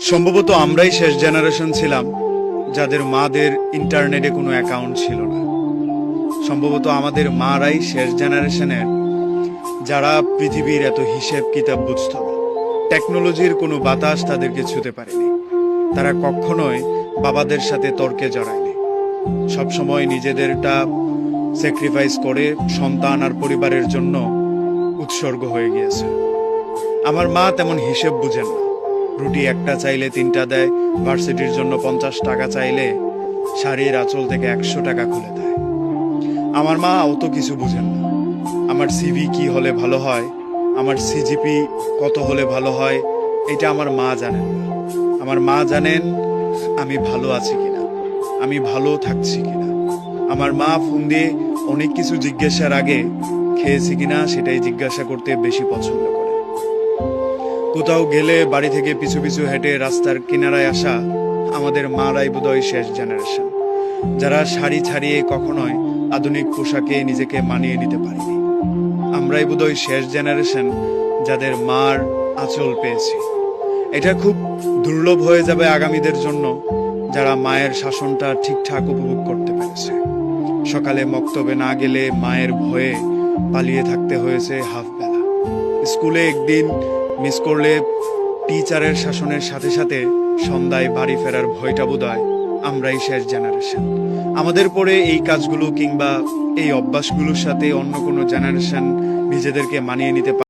সম্ভবত আমরাই শেষ জেনারেশন ছিলাম যাদের মাদের ইন্টারনেটে কোনো অ্যাকাউন্ট ছিল না। সম্ভবত আমাদের মারাই শেষ জেনারেশনের যারা পৃথিবীর এত হিসেব কিতাব বুঝত না। টেকনোলজির কোনো বাতাস তাদেরকে ছুতে পারেনি। তারা কখনোই বাবাদের সাথে তর্কে জড়ায়নি। সবসময় নিজেদেরটা স্যাক্রিফাইস করে সন্তান আর পরিবারের জন্য উৎসর্গ হয়ে গিয়েছে। আমার মা তেমন হিসেব বুঝেন না। রুটি একটা চাইলে 3টা দেয়, ভার্সিটির জন্য 50 টাকা চাইলে শাড়ির আঁচল থেকে 100 টাকা খুলে দেয়। আমার মা অত কিছু বুঝেন না। আমার সিভি কি হলে ভালো হয়, আমার সিজিপি কত হলে ভালো হয়, এটা আমার মা জানেন না। আমার মা জানেন আমি ভালো আছি কিনা, আমি ভালো থাকছি কিনা। আমার মা ফোন দিয়ে অনেক কিছু জিজ্ঞাসার আগে খেয়েছি কিনা সেটাই জিজ্ঞাসা করতে বেশি পছন্দ করে। কোথাও গেলে বাড়ি থেকে পিছু পিছু হেঁটে রাস্তার কিনারায় আসা আমাদের মারাই বোধহয় শেষ জেনারেশন, যারা শাড়ি ছাড়িয়ে কখনোই আধুনিক পোশাকে নিজেকে মানিয়ে নিতে পারেনি। আমরাই বোধহয় শেষ জেনারেশন যাদের মার আঁচল পেয়েছি। এটা খুব দুর্লভ হয়ে যাবে আগামীদের জন্য, যারা মায়ের শাসনটা ঠিকঠাক উপভোগ করতে পেরেছে। সকালে মক্তবে না গেলে মায়ের ভয়ে পালিয়ে থাকতে হয়েছে হাফ বেলা। স্কুলে একদিন মিস করলে টিচারের শাসনের সাথে সাথে সন্ধ্যায় বাড়ি ফেরার ভয়টা বোধহয় আমরাই শেষ জেনারেশন। আমাদের পরে এই কাজগুলো কিংবা এই অভ্যাসগুলোর সাথে অন্য কোনো জেনারেশন নিজেদেরকে মানিয়ে নিতে